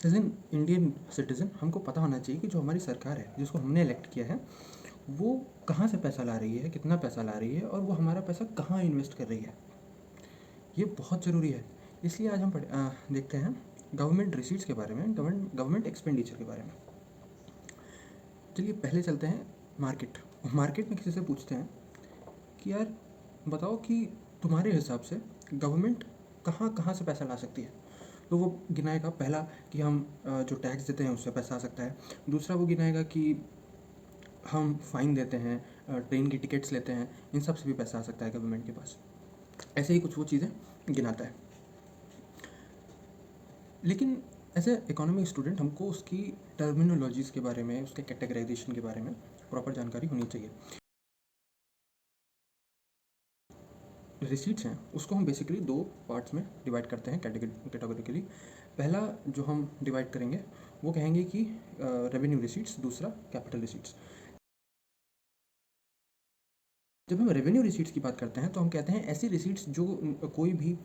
As an Indian citizen हमको पता होना चाहिए कि जो हमारी सरकार है, जिसको हमने इलेक्ट किया है, वो कहाँ से पैसा ला रही है, कितना पैसा ला रही है और वो हमारा पैसा कहाँ इन्वेस्ट कर रही है। ये बहुत ज़रूरी है। इसलिए आज हम देखते हैं गवर्नमेंट रिसीट्स के बारे में, गवर्नमेंट एक्सपेंडिचर के बारे में। चलिए पहले चलते हैं मार्केट। मार्केट में किसी से पूछते हैं कि यार बताओ कि तुम्हारे हिसाब से गवर्नमेंट कहाँ कहाँ से पैसा ला सकती है। तो वो गिनाएगा पहला कि हम जो टैक्स देते हैं उससे पैसा आ सकता है। दूसरा वो गिनाएगा कि हम फ़ाइन देते हैं, ट्रेन की टिकट्स लेते हैं, इन सब से भी पैसा आ सकता है गवर्नमेंट के पास। ऐसे ही कुछ वो चीज़ें गिनाता है। लेकिन एज ए इकोनॉमिक स्टूडेंट हमको उसकी टर्मिनोलॉजीज़ के बारे में, उसके कैटेगराइजेशन के बारे में प्रॉपर जानकारी होनी चाहिए। रिसीट्स हैं उसको हम बेसिकली दो पार्ट्स में डिवाइड करते हैं कैटेगोरिकली। पहला जो हम डिवाइड करेंगे वो कहेंगे कि रेवेन्यू रिसीट्स, दूसरा कैपिटल रिसीट्स। जब हम रेवेन्यू रिसीट्स की बात करते हैं तो हम कहते हैं ऐसी रिसीट्स जो कोई भी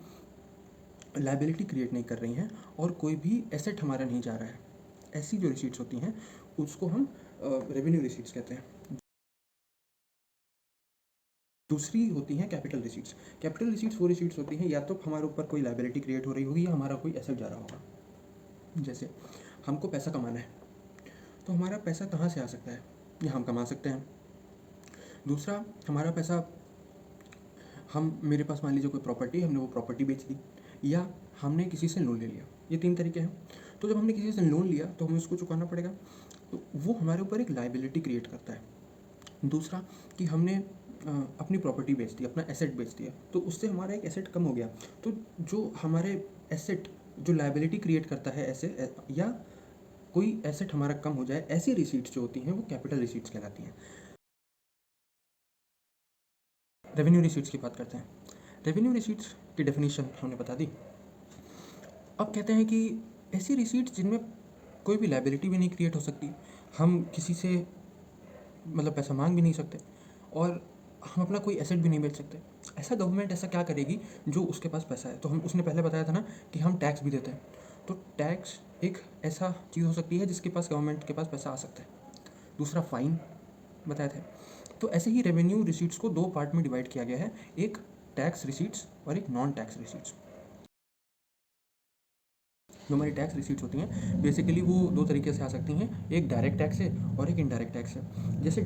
लाइबिलिटी क्रिएट नहीं कर रही हैं और कोई भी एसेट हमारा नहीं जा रहा है। ऐसी जो रिसीट्स होती हैं उसको हम रेवेन्यू रिसीट्स कहते हैं। दूसरी होती हैं कैपिटल रिसीट्स। कैपिटल रिसीट्स वो रिसीट्स होती हैं या तो हमारे ऊपर कोई लाइबिलिटी क्रिएट हो रही होगी या हमारा कोई एसेट जा रहा होगा। जैसे हमको पैसा कमाना है तो हमारा पैसा कहाँ से आ सकता है, या हम कमा सकते हैं। दूसरा हमारा पैसा, हम मेरे पास मान लीजिए कोई प्रॉपर्टी, हमने वो प्रॉपर्टी बेच दी या हमने किसी से लोन ले लिया। ये तीन तरीके हैं। तो जब हमने किसी से लोन लिया तो हमें उसको चुकाना पड़ेगा, तो वो हमारे ऊपर एक लाइबिलिटी क्रिएट करता है। दूसरा कि हमने अपनी प्रॉपर्टी बेच दी, अपना एसेट बेच दिया, तो उससे हमारा एक एसेट कम हो गया। तो जो हमारे एसेट जो लाइबिलिटी क्रिएट करता है ऐसे, या कोई एसेट हमारा कम हो जाए, ऐसी रिसीट्स जो होती हैं वो कैपिटल रिसीट्स कहलाती हैं। रेवेन्यू रिसीट्स की बात करते हैं। रेवेन्यू रिसीट्स की डेफिनेशन हमने बता दी। अब कहते हैं कि ऐसी रिसीट्स जिनमें कोई भी लाइबिलिटी भी नहीं क्रिएट हो सकती, हम किसी से मतलब पैसा मांग भी नहीं सकते और हम अपना कोई एसेट भी नहीं बेच सकते। ऐसा गवर्नमेंट ऐसा क्या करेगी जो उसके पास पैसा है। तो हम उसने पहले बताया था ना कि हम टैक्स भी देते हैं, तो टैक्स एक ऐसा चीज़ हो सकती है जिसके पास गवर्नमेंट के पास पैसा आ सकता है। दूसरा फ़ाइन बताया था। तो ऐसे ही रेवेन्यू रिसीट्स को दो पार्ट में डिवाइड किया गया है, एक टैक्स रिसीट्स और एक नॉन टैक्स रिसीट्स। जो हमारी टैक्स रिसीट्स होती हैं बेसिकली वो दो तरीके से आ सकती हैं, एक डायरेक्ट टैक्स है और एक इनडायरेक्ट टैक्स है। जैसे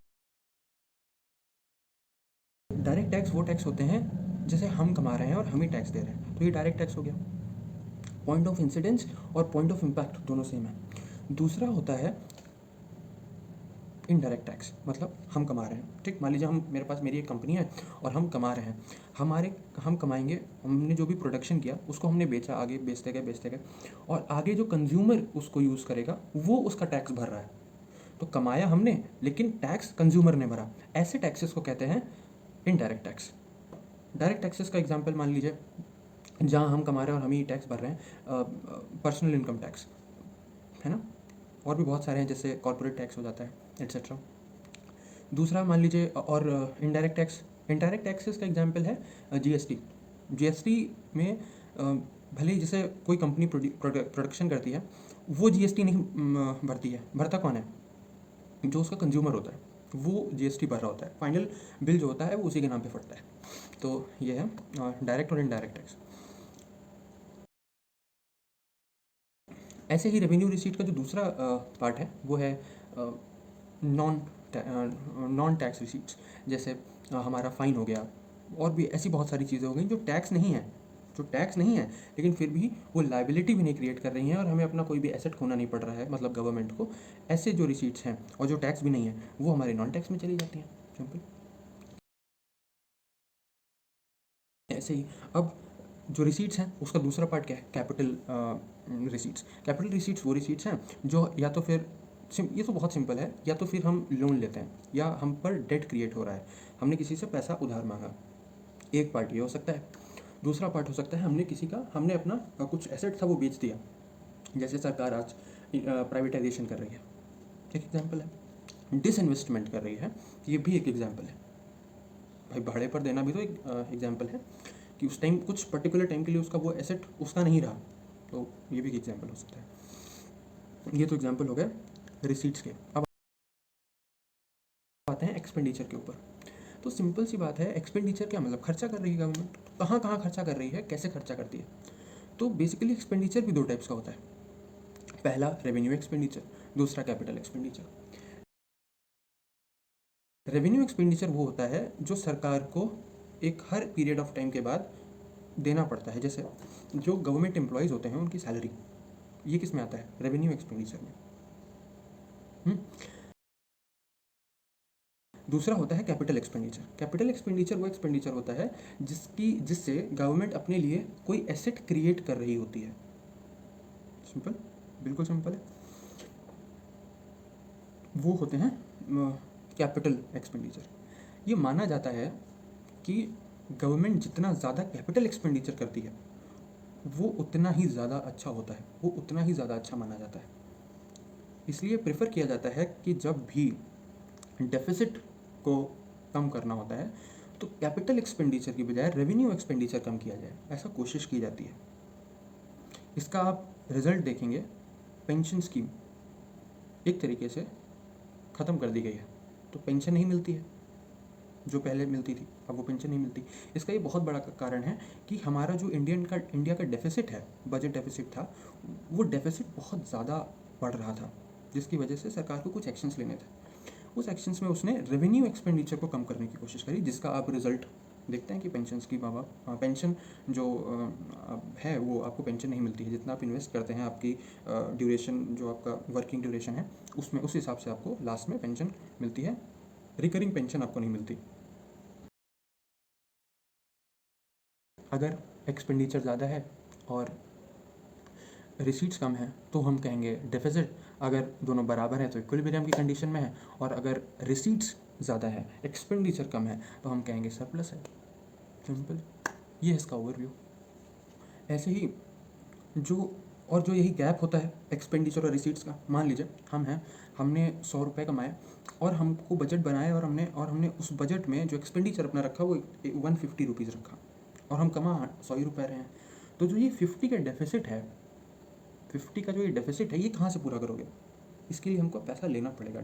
डायरेक्ट टैक्स वो टैक्स होते हैं जैसे हम कमा रहे हैं और हम ही टैक्स दे रहे हैं, तो ये डायरेक्ट टैक्स हो गया। पॉइंट ऑफ इंसिडेंस और पॉइंट ऑफ इम्पैक्ट दोनों सेम है। दूसरा होता है इनडायरेक्ट टैक्स, मतलब हम कमा रहे हैं, ठीक। मान लीजिए मेरी एक कंपनी है और हम कमा रहे हैं। हम कमाएंगे, हमने जो भी प्रोडक्शन किया उसको हमने बेचा, आगे बेचते गए और आगे जो कंज्यूमर उसको यूज़ करेगा वो उसका टैक्स भर रहा है। तो कमाया हमने लेकिन टैक्स कंज्यूमर ने भरा। ऐसे टैक्सेस को कहते हैं इनडायरेक्ट टैक्स। डायरेक्ट टैक्सेस का एग्जांपल मान लीजिए, जहाँ हम कमा रहे हैं और हम ही टैक्स भर रहे हैं, पर्सनल इनकम टैक्स है ना, और भी बहुत सारे हैं जैसे कॉर्पोरेट टैक्स हो जाता है एट्सेट्रा। दूसरा मान लीजिए और इनडायरेक्ट टैक्सेस का एग्जांपल है जीएसटी। जीएसटी में भले ही जैसे कोई कंपनी प्रोडक्शन करती है, वो जीएसटी नहीं भरती है। भरता कौन है? जो उसका कंज्यूमर होता है वो जीएसटी भर रहा होता है। फाइनल बिल जो होता है वो उसी के नाम पे फटता है। तो ये है डायरेक्ट और इनडायरेक्ट टैक्स। ऐसे ही रेवेन्यू रिसीट का जो दूसरा पार्ट है वो है नॉन नॉन टैक्स रिसीट्स। जैसे हमारा फ़ाइन हो गया, और भी ऐसी बहुत सारी चीज़ें हो गई जो टैक्स नहीं है, लेकिन फिर भी वो लाइबिलिटी भी नहीं क्रिएट कर रही हैं और हमें अपना कोई भी एसेट खोना नहीं पड़ रहा है, मतलब गवर्नमेंट को। ऐसे जो रिसीट्स हैं और जो टैक्स भी नहीं है वो हमारे नॉन टैक्स में चली जाती हैं। सिंपल। ऐसे ही अब जो रिसीट्स हैं उसका दूसरा पार्ट क्या है? Capital receipts. कैपिटल रिसीट्स वो रिसीट्स हैं जो या तो फिर ये तो बहुत सिंपल है, या तो फिर हम लोन लेते हैं या हम पर डेट क्रिएट हो रहा है, हमने किसी से पैसा उधार मांगा। एक पार्ट ये हो सकता है। दूसरा पार्ट हो सकता है हमने अपना कुछ एसेट था वो बेच दिया, जैसे सरकार आज प्राइवेटाइजेशन कर रही है, एक एग्जाम्पल है। डिसइन्वेस्टमेंट कर रही है, ये भी एक एग्जाम्पल है। भाई भाड़े पर देना भी तो एक एग्जाम्पल है कि उस टाइम कुछ पर्टिकुलर टाइम के लिए उसका वो एसेट उसका नहीं रहा, तो ये भी एक एग्जाम्पल हो सकता है। ये तो एग्जाम्पल हो गया रिसीट्स के। अब आते हैं एक्सपेंडिचर के ऊपर। तो सिंपल सी बात है, एक्सपेंडिचर क्या मतलब, खर्चा कर रही है गवर्नमेंट, कहाँ कहाँ खर्चा कर रही है, कैसे खर्चा करती है। तो बेसिकली एक्सपेंडिचर भी दो टाइप्स का होता है, पहला रेवेन्यू एक्सपेंडिचर, दूसरा कैपिटल एक्सपेंडिचर। रेवेन्यू एक्सपेंडिचर वो होता है जो सरकार को एक हर पीरियड ऑफ टाइम के बाद देना पड़ता है, जैसे जो गवर्नमेंट एम्प्लॉयज़ होते हैं उनकी सैलरी, ये किस में आता है, रेवेन्यू एक्सपेंडिचर में। दूसरा होता है कैपिटल एक्सपेंडिचर। कैपिटल एक्सपेंडिचर वो एक्सपेंडिचर होता है जिससे गवर्नमेंट अपने लिए कोई एसेट क्रिएट कर रही होती है। सिंपल, बिल्कुल सिंपल है। वो होते हैं कैपिटल एक्सपेंडिचर। ये माना जाता है कि गवर्नमेंट जितना ज़्यादा कैपिटल एक्सपेंडिचर करती है वो उतना ही ज़्यादा अच्छा होता है, वो उतना ही ज़्यादा अच्छा माना जाता है। इसलिए प्रेफर किया जाता है कि जब भी डेफिसिट को कम करना होता है तो कैपिटल एक्सपेंडिचर की बजाय रेवेन्यू एक्सपेंडिचर कम किया जाए, ऐसा कोशिश की जाती है। इसका आप रिजल्ट देखेंगे, पेंशन स्कीम एक तरीके से ख़त्म कर दी गई है, तो पेंशन नहीं मिलती है जो पहले मिलती थी, अब वो पेंशन नहीं मिलती। इसका ये बहुत बड़ा कारण है कि हमारा जो इंडिया का डेफिसिट है, बजट डेफिसिट था, वो डेफिसिट बहुत ज़्यादा बढ़ रहा था, जिसकी वजह से सरकार को कुछ एक्शंस लेने थे। उस एक्शंस में उसने रेवेन्यू एक्सपेंडिचर को कम करने की कोशिश करी, जिसका आप रिजल्ट देखते हैं कि पेंशन की पेंशन जो है वो आपको पेंशन नहीं मिलती है। जितना आप इन्वेस्ट करते हैं, आपकी ड्यूरेशन जो आपका वर्किंग ड्यूरेशन है उसमें, उस हिसाब से आपको लास्ट में पेंशन मिलती है, रिकरिंग पेंशन आपको नहीं मिलती। अगर एक्सपेंडिचर ज़्यादा है और रिसीट्स कम है तो हम कहेंगे डेफिसिट, अगर दोनों बराबर हैं तो इक्विलिब्रियम की कंडीशन में है, और अगर रिसीट्स ज़्यादा है, एक्सपेंडिचर कम है, तो हम कहेंगे सरप्लस है। सिंपल, ये है इसका ओवरव्यू। ऐसे ही जो यही गैप होता है एक्सपेंडिचर और रिसीट्स का, मान लीजिए हमने 100 रुपये कमाए और हमको बजट बनाया, और हमने उस बजट में जो एक्सपेंडिचर अपना रखा वो 150 रुपीज़ रखा, और हम कमा 100 ही रुपये रहे हैं। तो जो ये 50 का डेफिसिट है, 50 का जो ये डेफिसिट है, ये कहाँ से पूरा करोगे, इसके लिए हमको पैसा लेना पड़ेगा।